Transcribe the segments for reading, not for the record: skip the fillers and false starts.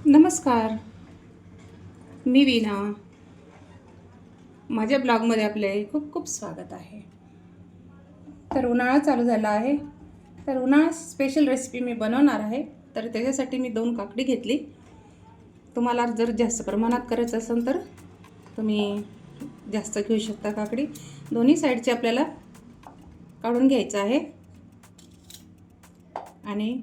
नमस्कार. मी वीणा. माझ्या ब्लॉगमध्ये आपले खूप खूप स्वागत आहे. तर उन्हाळा चालू झाला आहे. तर उन्हाळा स्पेशल रेसिपी मी बनवणार आहे. तर त्याच्यासाठी मी 2 काकडी घेतली. तुम्हाला जर जास्त प्रमाणात करायचं असेल तर तुम्ही जास्त घेऊ शकता काकडी. दोन्ही साईडचे आपल्याला काढून घ्यायचं आहे. आणि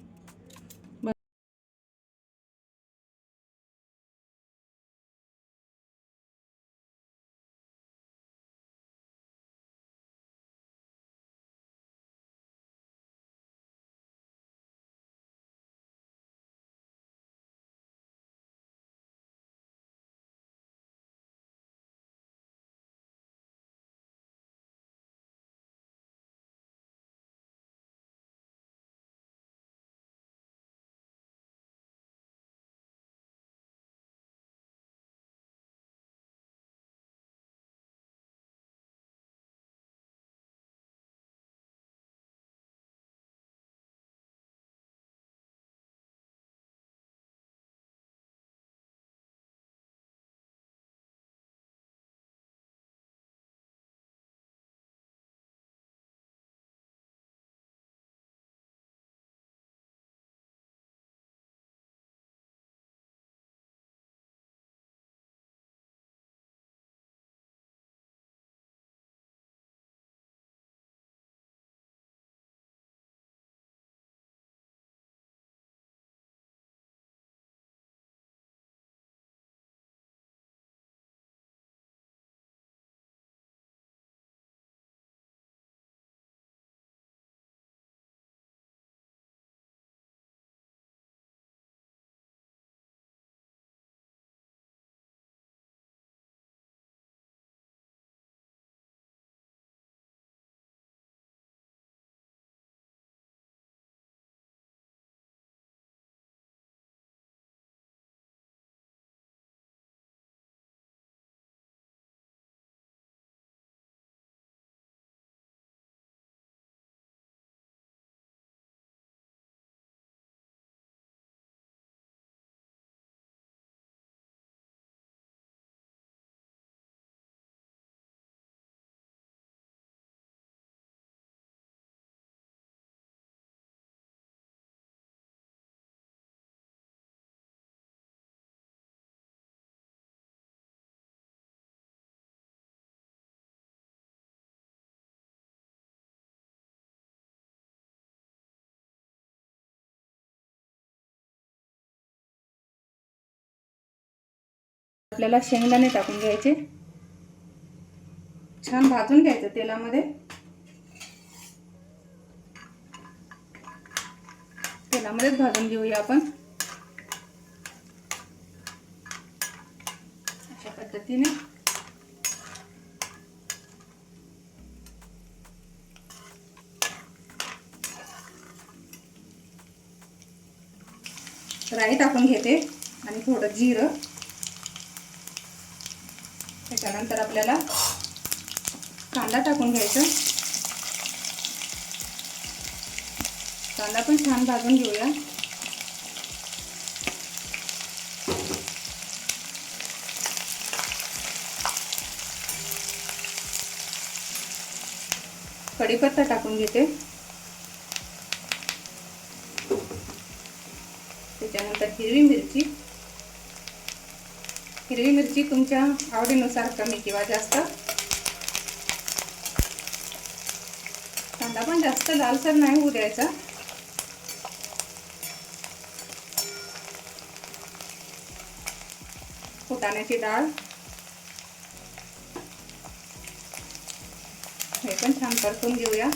आपल्याला शेंगदाणे टाकून घ्यायचे. छान भाजून घ्यायचं तेलामध्ये. तेलामध्येच भाजून घेऊया आपण अशा पद्धतीने. राई टाकून घेते आणि थोडं जिरं. त्याच्यानंतर आपल्याला कांदा टाकून घ्यायचा. कांदा पण छान भाजून घेऊया. कढीपत्ता टाकून घेते. त्याच्यानंतर हिरवी मिरची तुमच्या आवडीनुसार कमी किंवा जास्त. कांदा पण जास्त लालसर नाही होऊ द्यायचा. फुटाण्याची डाळ हे पण छान परतून घेऊया.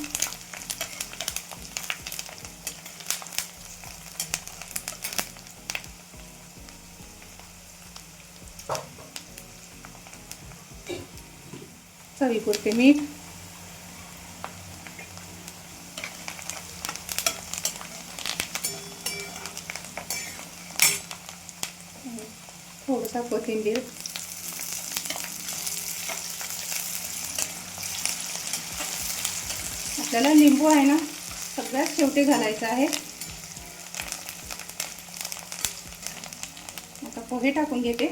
चवीपुरते मीठ. थोडासा कोथिंबीर. आपल्याला लिंबू आहे ना सगळ्यात शेवटी घालायचं आहे. आता पोहे टाकून घेते.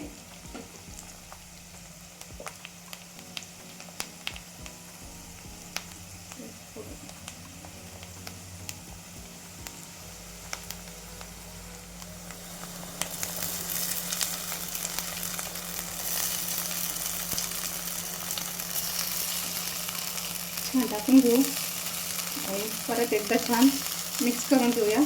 छान टाकून घेऊ आणि परत एकदा छान मिक्स करून घेऊया.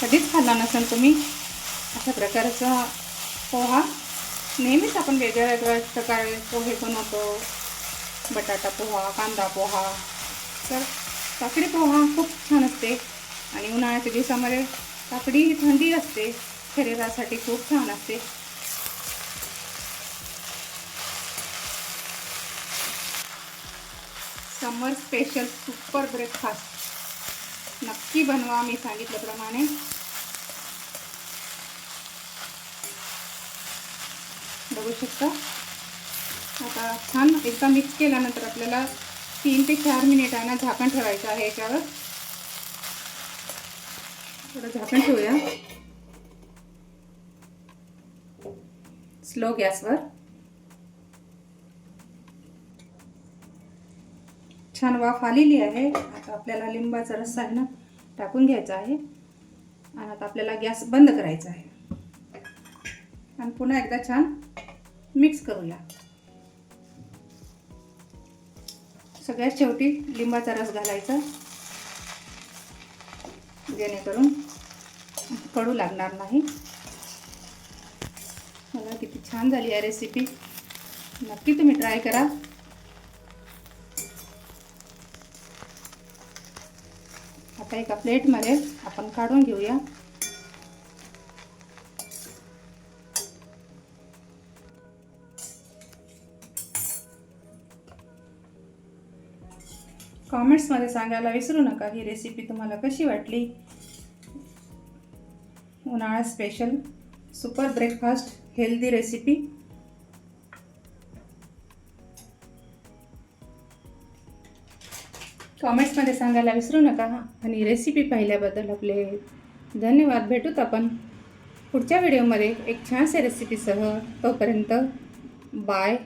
कधीच खाल्ला नसेल तुम्ही अशा प्रकारचा पोहा. नेहमीच आपण वेगळ्या वेगळ्या प्रकारे पोहे बनवतो. बटाटा पोहा, कांदा पोहा. तर काकडी पोहा खूप छान असते आणि उन्हाळ्याच्या दिवसामध्ये काकडी ही थंडी असते, शरीरासाठी खूप छान असते. समर स्पेशल सुपर ब्रेकफास्ट नक्की बनवा मी सांगितल्याप्रमाणे. बघू शकता. आता छान एकदा मिक्स केल्यानंतर आपल्याला 3 ते 4 मिनिटांना झाकण ठेवायचं आहे. याच्यावर थोडं झाकण ठेवूया स्लो गॅसवर. छान वाफ आलेली आहे. आता आपल्याला लिंबाचा रस आहे ना टाकून घ्यायचा आहे आणि आता आपल्याला गॅस बंद करायचा आहे आणि पुन्हा एकदा छान मिक्स करूया. सगळ्यात शेवटी लिंबाचा रस घालायचा जेणेकरून कडू लागणार नाही. मला किती छान झाली आहे रेसिपी. नक्की तुम्ही ट्राय करा. आता एका प्लेटमध्ये आपण काढून घेऊया. कॉमेंट्समध्ये सांगायला विसरू नका ही रेसिपी तुम्हाला कशी वाटली. उन्हाळा special super breakfast healthy recipe. कॉमेंट्समध्ये सांगायला विसरू नका आणि रेसिपी पाहिल्याबद्दल आपले धन्यवाद. भेटूत आपण पुढच्या व्हिडिओमध्ये एक छानशा रेसिपीसह. तोपर्यंत बाय.